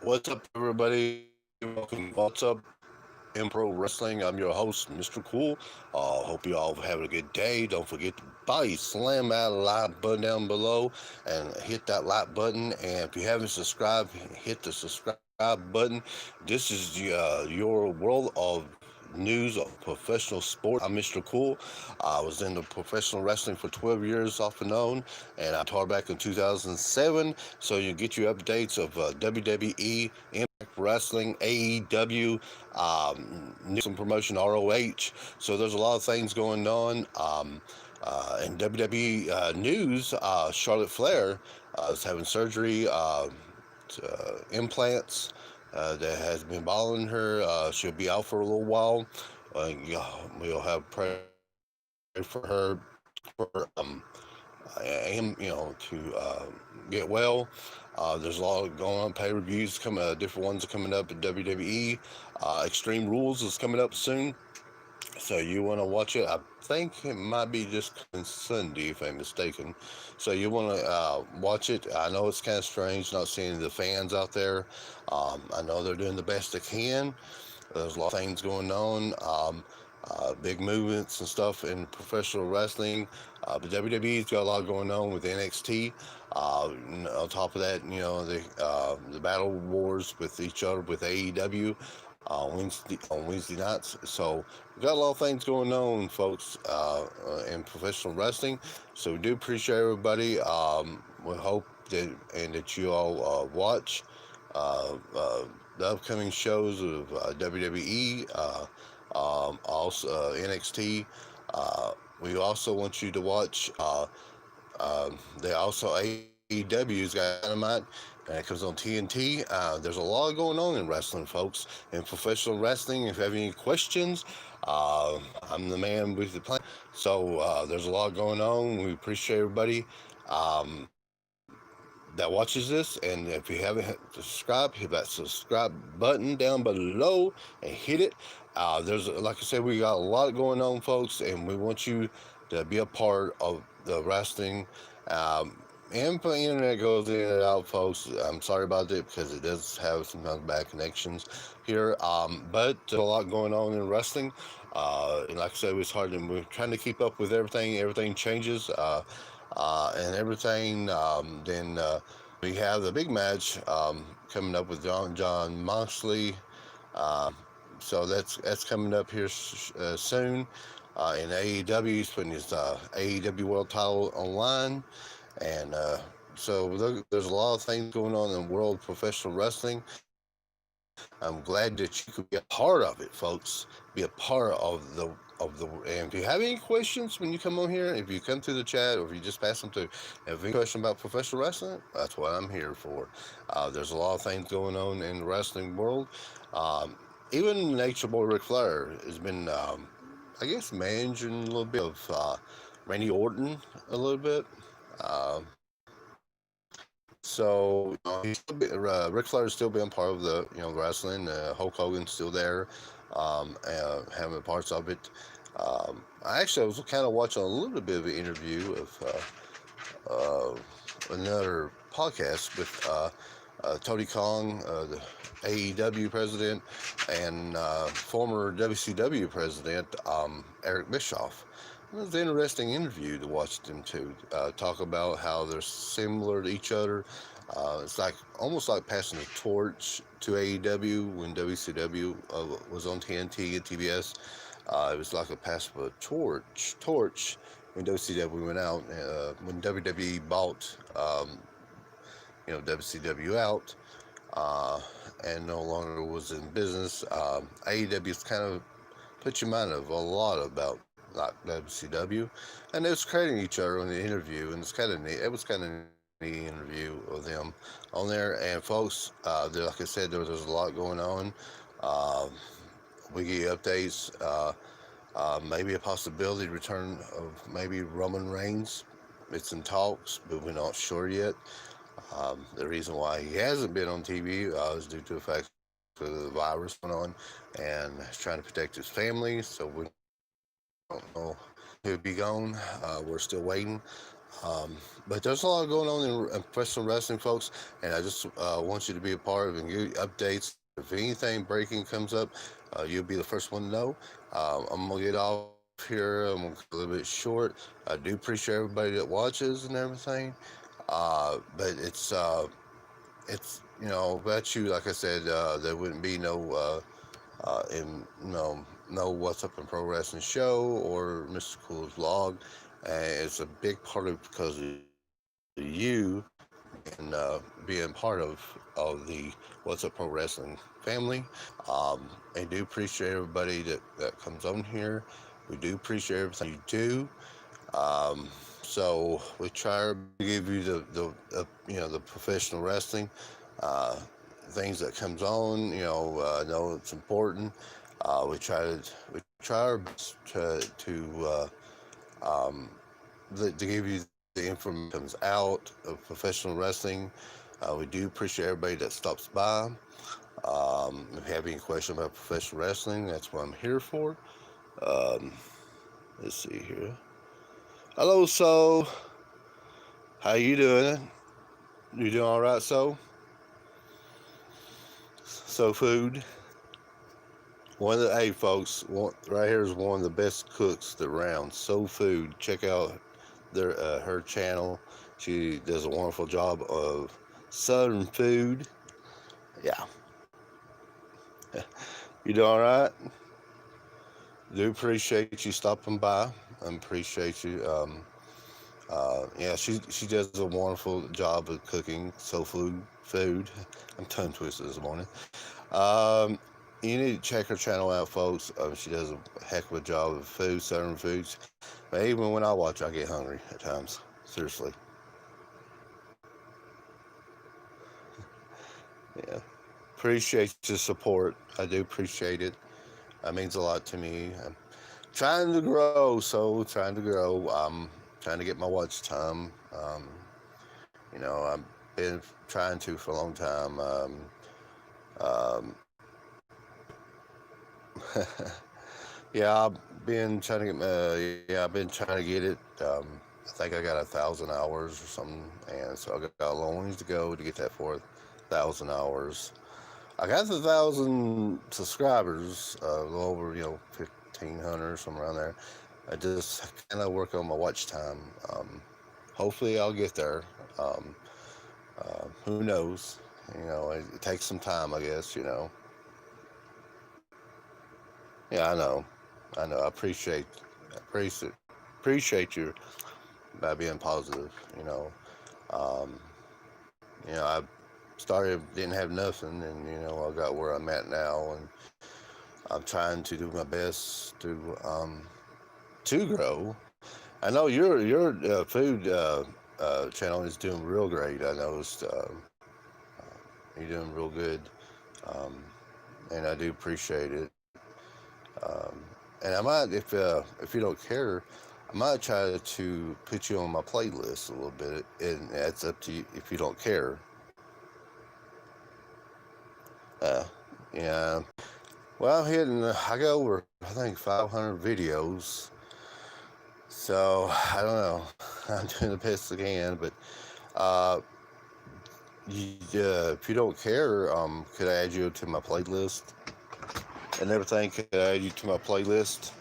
What's up, everybody? Welcome. What's up in pro wrestling? I'm your host, Mr. Cool. Hope you all having a good day. Don't forget to slam that like button down below and hit that like button. And if you haven't subscribed, hit the subscribe button. This is your world of news of professional sport. I'm Mr. Cool. I was in the professional wrestling for 12 years off and on, and I retired back in 2007. So you get your updates of WWE, Wrestling, AEW, news and promotion, ROH. So there's a lot of things going on. In WWE news, Charlotte Flair is having surgery, implants that has been bothering her. She'll be out for a little while. Yeah, we'll have prayer for her for him, to get well. There's a lot going on. Pay reviews coming. Different ones are coming up at WWE. Extreme Rules is coming up soon, so you want to watch it. I think it might be just Sunday, if I'm mistaken. So you want to watch it. I know it's kind of strange not seeing the fans out there. I know they're doing the best they can. There's a lot of things going on, big movements and stuff in professional wrestling. But WWE's got a lot going on with NXT. On top of that, the battle wars with each other with AEW on Wednesday nights. So we got a lot of things going on, folks, in professional wrestling. So we do appreciate everybody. We hope that you all watch. The upcoming shows of WWE, also NXT. We also want you to watch. They also AEW's got Dynamite, and it comes on TNT. There's a lot going on in wrestling, folks. In professional wrestling, if you have any questions, I'm the man with the plan. So there's a lot going on. We appreciate everybody. That watches this, and if you haven't subscribed, hit that subscribe button down below and hit it. Like I said, we got a lot going on, folks, and we want you to be a part of the wrestling. And the internet goes in and out, folks. I'm sorry about that because it does have sometimes bad connections here. But there's a lot going on in wrestling. And like I said, it's hard, and we're trying to keep up with everything. Everything changes. And everything. Then we have the big match coming up with John Moxley. So that's coming up here soon. In AEW, he's putting his AEW World Title online, and there's a lot of things going on in world professional wrestling. I'm glad that you could be a part of it, folks. Be a part of the. And if you have any questions when you come on here, if you come through the chat, or if you just pass them through, if you have any question about professional wrestling, that's what I'm here for. There's a lot of things going on in the wrestling world. Even Nature Boy Ric Flair has been, I guess, managing a little bit of Randy Orton a little bit. So Ric Flair's still being part of the wrestling. Hulk Hogan's still there, having parts of it. I was kind of watching a little bit of an interview of another podcast with Tony Khan, the AEW president, and former WCW president Eric Bischoff. It was an interesting interview to watch them two talk about how they're similar to each other. It's like almost like passing the torch to AEW when WCW was on TNT and TBS. It was like a pass of a torch when WCW went out. When WWE bought WCW out and no longer was in business, AEW's kind of put your mind of a lot about like WCW, and they was creating each other in the interview, and it's kind of neat. It was kind of neat interview of them on there, and folks, like I said, there's a lot going on. Uh, we get updates. Maybe a possibility return of maybe Roman Reigns. It's in talks, but we're not sure yet. The reason why he hasn't been on TV is due to the fact of the virus going on, and he's trying to protect his family. So we don't know he'll be gone. We're still waiting. Um, but there's a lot going on in professional wrestling, folks, and I just want you to be a part of it and give you updates. If anything breaking comes up, you'll be the first one to know. I'm gonna get off here. I'm gonna cut a little bit short. I do appreciate everybody that watches and everything, but it's without you, like I said, there wouldn't be in no What's Up in Pro Wrestling show or Mr. Cool's vlog. It's a big part of because of you and being part of the What's Up Pro Wrestling family. Um, I do appreciate everybody that comes on here. We do appreciate everything you do. So we try our best to give you the professional wrestling uh, things that comes on. I know it's important. We try our best um, to give you the information that comes out of professional wrestling. We do appreciate everybody that stops by. If you have any questions about professional wrestling, that's what I'm here for. Um, let's see here. Hello, So. How you doing? You doing all right, So food. Hey folks, right here is one of the best cooks around. So food. Check out her channel. She does a wonderful job of southern food. Yeah, you doing all right? Do appreciate you stopping by. I appreciate you. Yeah, she does a wonderful job of cooking soul food. I'm tongue twisted this morning. Um, you need to check her channel out, folks. She does a heck of a job of food, southern foods. But even when I watch, I get hungry at times. Seriously. Yeah. Appreciate your support. I do appreciate it. That means a lot to me. I'm trying to grow, so trying to grow. Trying to get my watch time. I've been trying to for a long time. Um, yeah, I've been trying to get it. I think I got 1,000 hours or something, and so I got a long ways to go to get that 4,000 hours. I got the 1,000 subscribers, a little over 1,500 somewhere around there. I just kind of work on my watch time. Hopefully, I'll get there. Um, who knows? It takes some time, I guess. Yeah, I know. I know. Appreciate, appreciate you by being positive. Um, I started didn't have nothing, and I got where I'm at now, and I'm trying to do my best to grow. I know your food channel is doing real great. I noticed you're doing real good, um, and I do appreciate it. Um, and I might, if you don't care, I might try to put you on my playlist a little bit, and that's up to you if you don't care. Uh, yeah. Well, I'm hitting. I got over, I think, 500 videos. So I don't know. I'm doing the best I can, but uh, if you don't care, could I add you to my playlist and everything? Could I add you to my playlist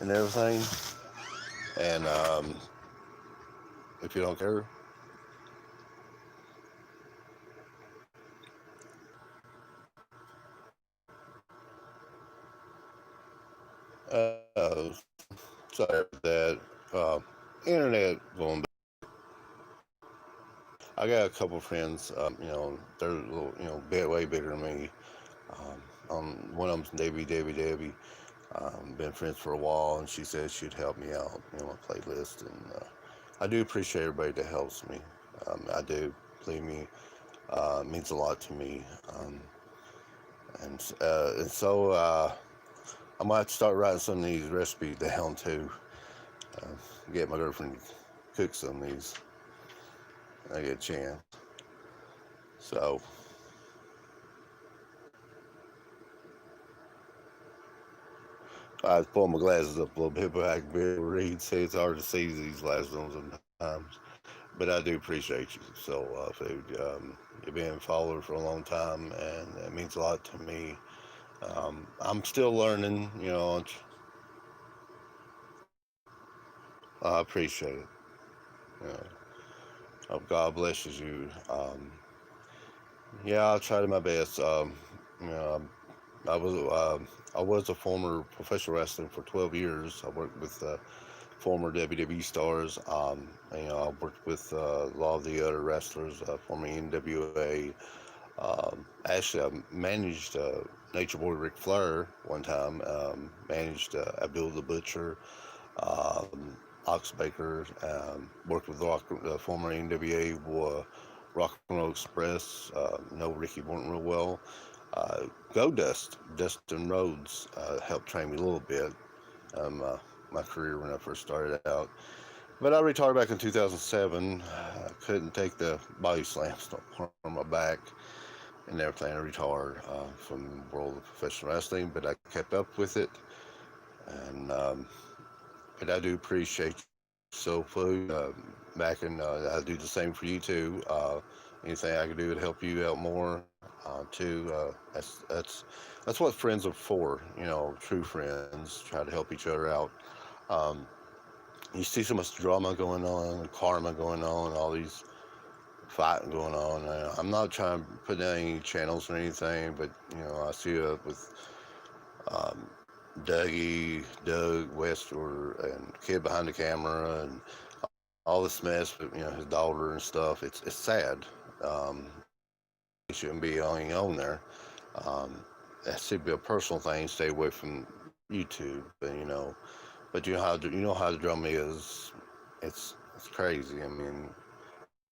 and everything? And if you don't care, uh, sorry about that. Internet going. I got a couple friends. They're a little, way bigger than me. One of them's Debbie. Been friends for a while, and she said she'd help me out, my playlist, and I do appreciate everybody that helps me. I do, believe me, it means a lot to me, and so I might start writing some of these recipes down too. Get my girlfriend to cook some of these. When I get a chance. So I pull my glasses up a little bit, but I can barely read. See, it's hard to see these glasses on. times. But I do appreciate you. So, food, you've been a follower for a long time, and it means a lot to me. I'm still learning, I appreciate it. You know, hope God blesses you. Yeah, I tried my best. You know, I was I was a former professional wrestler for 12 years. I worked with former WWE stars. I worked with a lot of the other wrestlers, former NWA. Actually, I managed Nature Boy Ric Flair one time. Managed Abdul the Butcher, Ox Baker. Worked with former NWA Rock and Roll Express. Know Ricky Morton real well. Goldust, Dustin Rhodes, helped train me a little bit. My career when I first started out. But I retired back in 2007. I couldn't take the body slams on my back and everything. I retired from the world of professional wrestling, but I kept up with it. And but I do appreciate soul food. Back and I do the same for you too. Anything I can do to help you out more too. That's what friends are for. True friends try to help each other out. Um, you see so much drama going on, karma going on, all these fighting going on. I'm not trying to put down any channels or anything, but I see it with um, Doug West, and kid behind the camera, and all this mess with his daughter and stuff. It's sad. It shouldn't be on there. Um, that should be a personal thing. Stay away from YouTube, but you know how the drama is. It's crazy. I mean,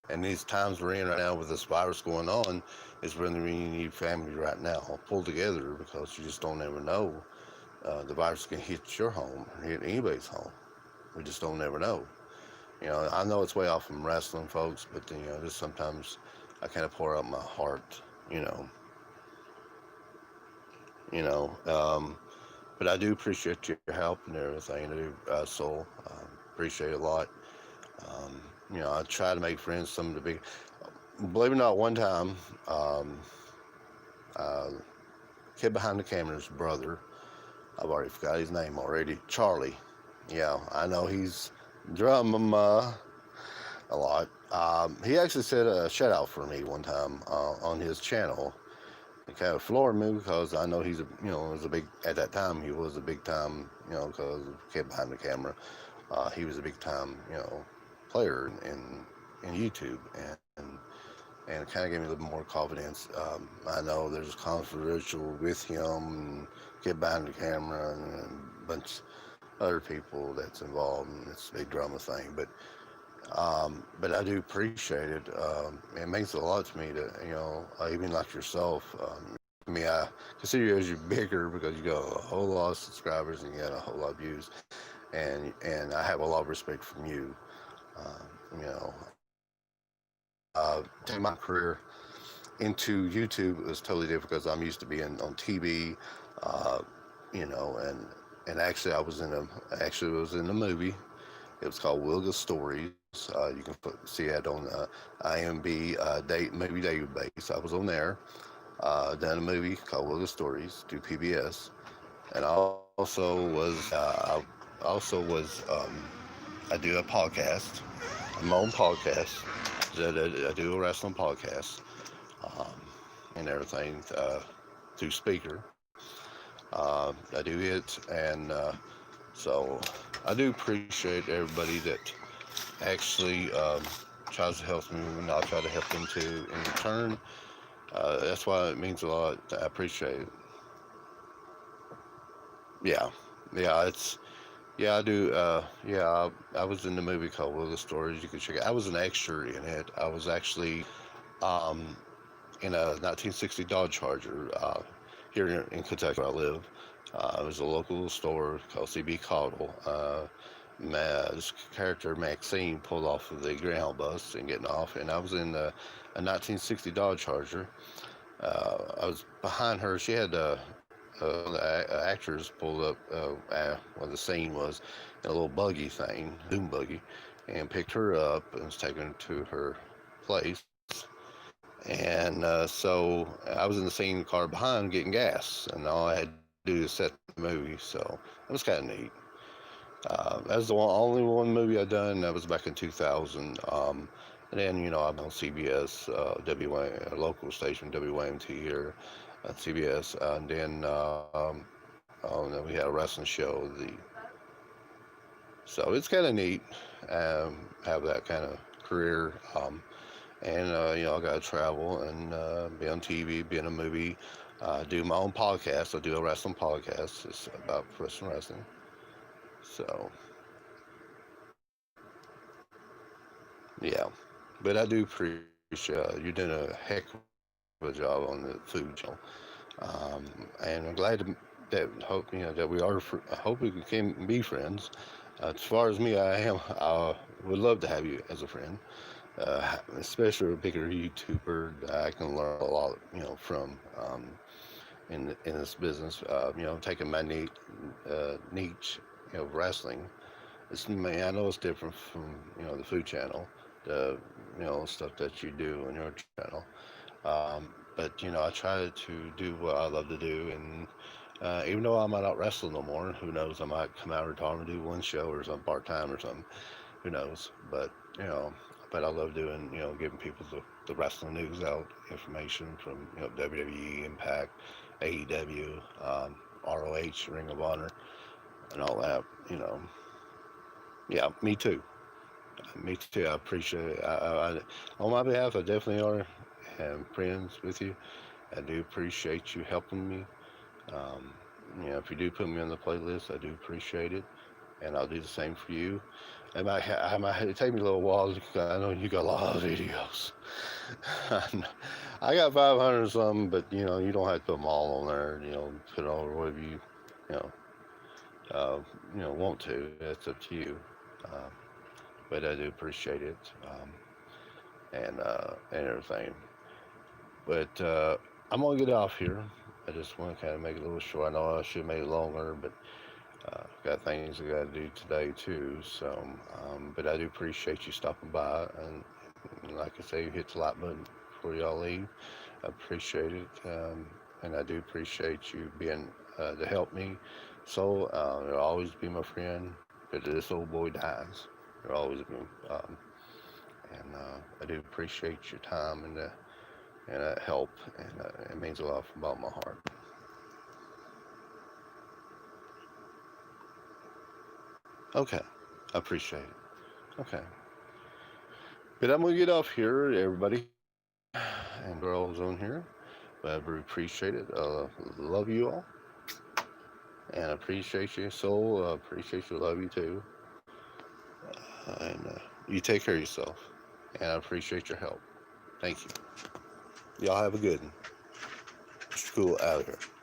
and these times we're in right now with this virus going on is when we need family right now pull together because you just don't ever know. The virus can hit your home or hit anybody's home. We just don't ever know. I know it's way off from wrestling, folks, but just sometimes I kind of pour out my heart. You know, you know. But I do appreciate your help and everything. I do, Soul. Appreciate it a lot. Um, I try to make friends. Some of the big, believe it or not, one time, um, uh, kid behind the camera's brother. I've already forgot his name already. Charlie. Yeah, I know he's drum a lot. He actually said a shout out for me one time on his channel. It kind of floored me because I know was a big, at that time, he was a big time, because of kid behind the camera. He was a big time, player in YouTube. And it kind of gave me a little more confidence. I know there's controversial with him and kid behind the camera and a bunch of other people that's involved in this big drama thing. But I do appreciate it. It means a lot to me to, even like yourself. I mean, I consider you as you're bigger because you got a whole lot of subscribers and you got a whole lot of views, and I have a lot of respect from you. You know, Taking my career into YouTube was totally different because I'm used to being on TV, uh, and actually I was in a movie. It was called Wilga Stories. You can see it on IMB movie database. I was on there. Done a movie called Wilga Stories through PBS, and I do a podcast, my own podcast. I do a wrestling podcast um, and everything through Speaker. I do it, and so I do appreciate everybody that actually tries to help me, and I try to help them too in return. That's why it means a lot. I appreciate it. Yeah, yeah, I do. I was in the movie called Will the Stories. You can check it. I was an extra in it. I was actually um, in a 1960 Dodge Charger here in Kentucky where I live. It was a local store called CB Caudle. This character Maxine pulled off of the Greyhound bus and getting off, and I was in a 1960 Dodge Charger. I was behind her. She had the actors pulled up where the scene was in a little buggy thing, doom buggy, and picked her up and was taken to her place. And so I was in the same car behind getting gas, and all I had to do is set the movie. So it was kind of neat. That was the only one movie I done. That was back in 2000. And then I'm on CBS, local station WYMT here at CBS, and then we had a wrestling show. So it's kind of neat, have that kind of career. And I got to travel and be on TV, be in a movie, do my own podcast. I do a wrestling podcast. It's about professional wrestling. So yeah, but I do appreciate you're doing a heck of a job on the food channel, and I'm glad that that we are. I hope we can be friends. As far as me, I am. I would love to have you as a friend, especially a bigger YouTuber that I can learn a lot, from in this business. Taking my niche, wrestling. I know it's different from the food channel, the stuff that you do on your channel. But I try to do what I love to do, and even though I might not wrestle no more, who knows? I might come out of retirement and do one show or something part time or something. Who knows? You know, but I love doing giving people the wrestling news out, information from WWE, Impact, AEW, ROH, Ring of Honor, and all that. You know, yeah, me too. Me too. I appreciate it. On my behalf, I definitely are friends with you. I do appreciate you helping me. Um, if you do put me on the playlist, I do appreciate it, and I'll do the same for you. It take me a little while because I know you got a lot of videos. I got 500 something, but you don't have to put them all on there. Put it all wherever you know uh, want to. That's up to you. Uh, but I do appreciate it, and everything. But I'm gonna get off here. I just want to kind of make it a little short. I know I should make it longer, but got things I got to do today too. So, but I do appreciate you stopping by, and like I say, you hit the like button before y'all leave. I appreciate it, and I do appreciate you being to help me. So you'll always be my friend. But this old boy dies. You'll always be, and I do appreciate your time and help, and it means a lot from bottom of my heart. Okay, I appreciate it. Okay, but I'm gonna get off here, everybody and girls on here. But I really appreciate it. Love you all, and appreciate you. So appreciate you. Love you too. And you take care of yourself. And I appreciate your help. Thank you. Y'all have a good one. Mr. Cool out of here.